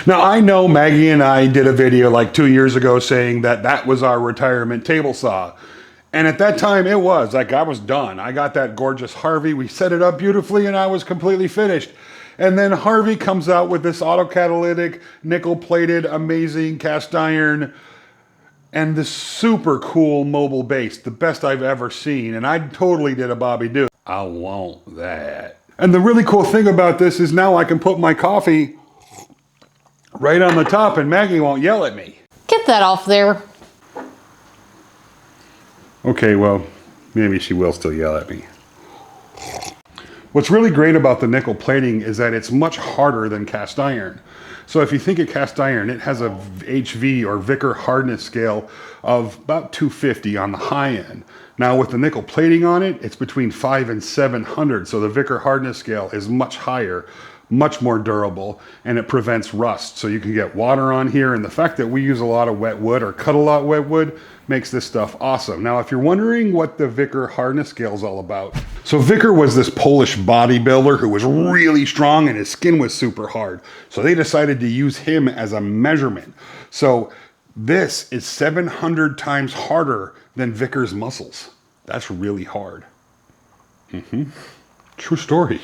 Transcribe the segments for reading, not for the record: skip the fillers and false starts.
Now, I know Maggie and I did a video like 2 years ago saying that that was our retirement table saw. And at that time, it was like I was done. I got that gorgeous Harvey. We set it up beautifully and I was completely finished. And then Harvey comes out with this autocatalytic, nickel-plated, amazing cast iron and this super cool mobile base, the best I've ever seen. And I totally did a Bobby do. I want that. And the really cool thing about this is now I can put my coffee right on the top and Maggie won't yell at me. Get that off there. Okay, well, maybe she will still yell at me. What's really great about the nickel plating is that it's much harder than cast iron. So if you think of cast iron, it has a HV or Vickers hardness scale of about 250 on the high end. Now with the nickel plating on it, it's between 500 and 700. So the Vickers hardness scale is much higher, much more durable, and it prevents rust. So you can get water on here, and the fact that we use a lot of wet wood or cut a lot of wet wood makes this stuff awesome. Now, if you're wondering what the Vickers hardness scale is all about, so Vickers was this Polish bodybuilder who was really strong and his skin was super hard. So they decided to use him as a measurement. So this is 700 times harder than Vickers muscles. That's really hard. True story.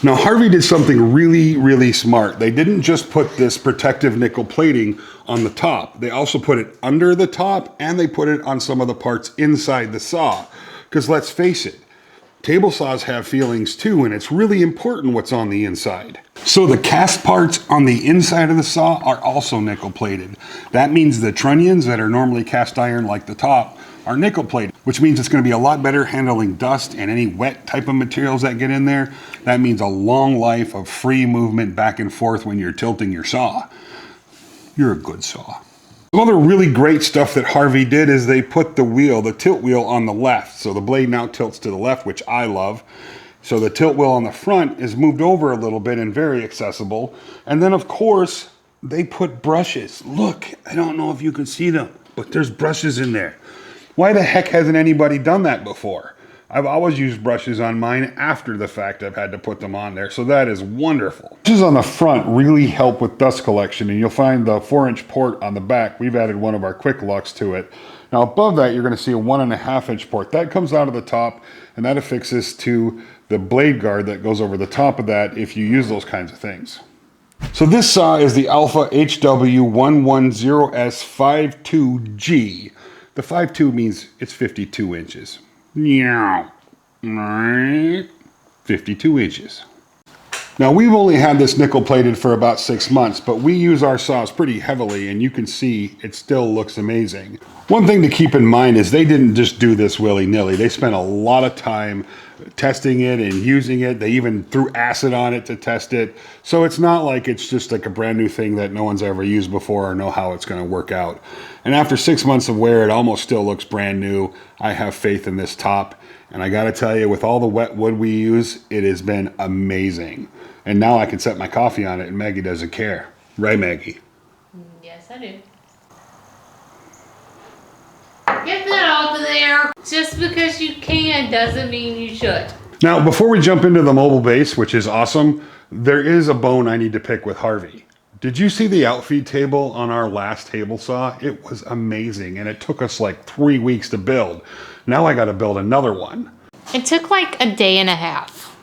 Now, Harvey did something really, really smart. They didn't just put this protective nickel plating on the top. They also put it under the top and they put it on some of the parts inside the saw. Because let's face it, table saws have feelings too, and it's really important what's on the inside. So the cast parts on the inside of the saw are also nickel plated. That means the trunnions that are normally cast iron like the top are nickel plated, which means it's going to be a lot better handling dust and any wet type of materials that get in there. That means a long life of free movement back and forth when you're tilting your saw. You're a good saw. Some other really great stuff that Harvey did is they put the wheel, the tilt wheel, on the left. So the blade now tilts to the left, which I love. So the tilt wheel on the front is moved over a little bit and very accessible. And then of course, they put brushes. Look, I don't know if you can see them, but there's brushes in there. Why the heck hasn't anybody done that before? I've always used brushes on mine after the fact I've had to put them on there, so that is wonderful. Brushes on the front really help with dust collection, and you'll find the 4-inch port on the back. We've added one of our quick locks to it. Now above that, you're gonna see a 1.5-inch port. That comes out of the top, and that affixes to the blade guard that goes over the top of that if you use those kinds of things. So this saw is the Alpha HW110S52G. The 5.2 means it's 52 inches. 52 inches. Now we've only had this nickel plated for about 6 months, but we use our saws pretty heavily and you can see it still looks amazing. One thing to keep in mind is they didn't just do this willy-nilly. They spent a lot of time testing it and using it. They even threw acid on it to test it. So it's not like it's just like a brand new thing that no one's ever used before or know how it's going to work out. And after 6 months of wear, it almost still looks brand new. I have faith in this top. And I got to tell you, with all the wet wood we use, it has been amazing. And now I can set my coffee on it and Maggie doesn't care. Right, Maggie? Yes, I do. Get that off of there. Just because you can doesn't mean you should. Now, before we jump into the mobile base, which is awesome, there is a bone I need to pick with Harvey. Did you see the outfeed table on our last table saw? It was amazing, and it took us like 3 weeks to build. Now I got to build another one. It took like a day and a half.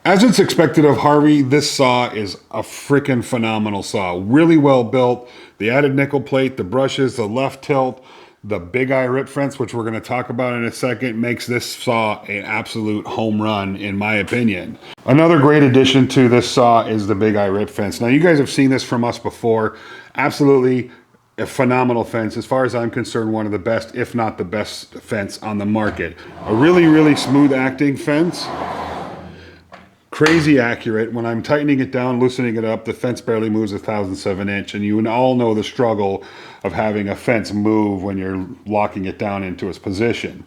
As it's expected of Harvey, this saw is a freaking phenomenal saw. Really well built. The added nickel plate, the brushes, the left tilt, the big eye rip fence, which we're going to talk about in a second, makes this saw an absolute home run, in my opinion. Another great addition to this saw is the big eye rip fence. Now, you guys have seen this from us before. Absolutely a phenomenal fence. As far as I'm concerned, one of the best, if not the best fence on the market. A really, really smooth acting fence. Crazy accurate. When I'm tightening it down, loosening it up, the fence barely moves 1/1000 of an inch, and you all know the struggle of having a fence move when you're locking it down into its position.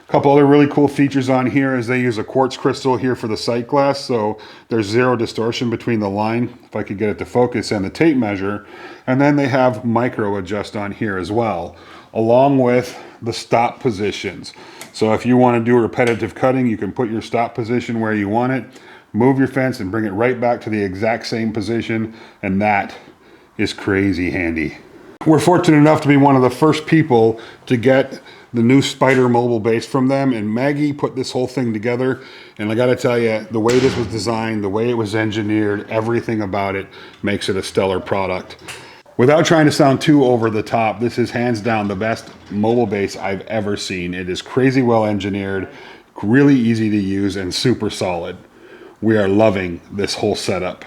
A couple other really cool features on here is they use a quartz crystal here for the sight glass, so there's zero distortion between the line, if I could get it to focus, and the tape measure. And then they have micro adjust on here as well, along with the stop positions. So if you want to do repetitive cutting, you can put your stop position where you want it. move your fence and bring it right back to the exact same position, and that is crazy handy. We're fortunate enough to be one of the first people to get the new Spider mobile base from them, and Maggie put this whole thing together, and I gotta tell you, the way this was designed, the way it was engineered, everything about it makes it a stellar product. Without trying to sound too over the top, this is hands down the best mobile base I've ever seen. It is crazy well engineered, really easy to use, and super solid. We are loving this whole setup.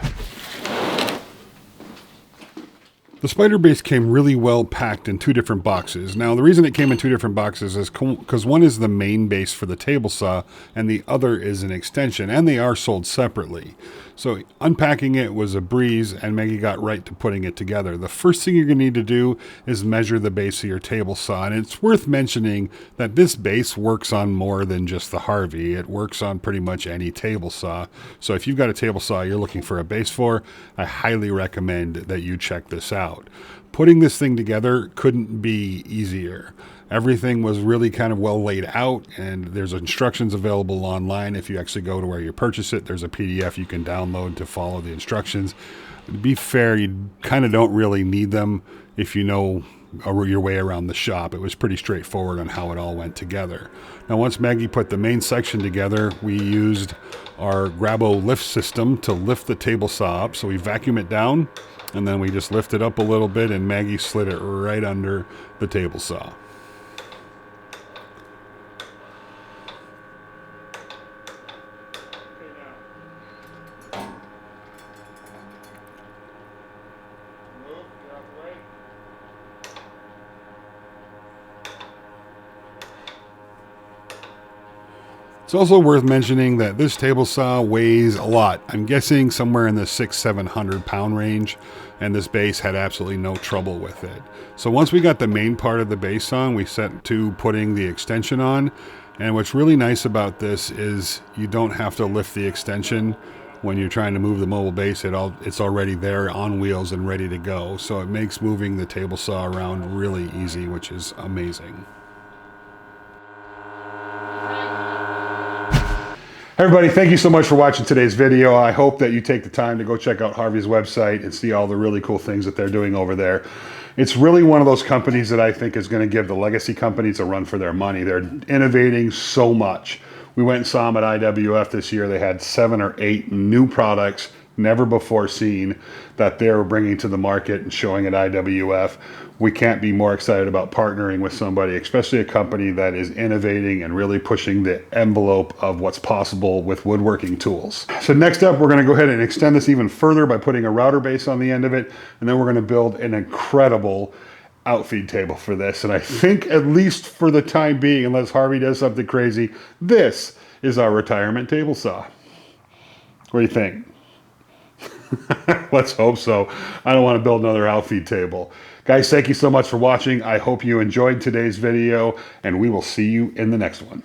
The Spider base came really well packed in 2 different boxes. Now, the reason it came in 2 different boxes is because one is the main base for the table saw and the other is an extension, and they are sold separately. So unpacking it was a breeze, and Maggie got right to putting it together. The first thing you're going to need to do is measure the base of your table saw, and it's worth mentioning that this base works on more than just the Harvey. It works on pretty much any table saw. So if you've got a table saw you're looking for a base for, I highly recommend that you check this out. Putting this thing together couldn't be easier. Everything was really kind of well laid out, and there's instructions available online. If you actually go to where you purchase it, there's a PDF you can download to follow the instructions. To be fair, you kind of don't really need them if you know your way around the shop. It was pretty straightforward on how it all went together. Now, once Maggie put the main section together, we used our Grabo lift system to lift the table saw up. So we vacuum it down, and then we just lift it up a little bit, and Maggie slid it right under the table saw. It's also worth mentioning that this table saw weighs a lot. I'm guessing somewhere in the 600-700 pound range, and this base had absolutely no trouble with it. So once we got the main part of the base on, we set to putting the extension on. And what's really nice about this is you don't have to lift the extension when you're trying to move the mobile base. It's already there on wheels and ready to go. So it makes moving the table saw around really easy, which is amazing. Everybody, thank you so much for watching today's video. I hope that you take the time to go check out Harvey's website and see all the really cool things that they're doing over there. It's really one of those companies that I think is going to give the legacy companies a run for their money. They're innovating so much. We went and saw them at IWF this year. They had 7 or 8 new products never before seen that they're bringing to the market and showing at IWF. We can't be more excited about partnering with somebody, especially a company that is innovating and really pushing the envelope of what's possible with woodworking tools. So next up, we're going to go ahead and extend this even further by putting a router base on the end of it, and then we're going to build an incredible outfeed table for this. And I think, at least for the time being, unless Harvey does something crazy, this is our retirement table saw. What do you think? Let's hope so. I don't want to build another outfeed table. Guys, thank you so much for watching. I hope you enjoyed today's video, and we will see you in the next one.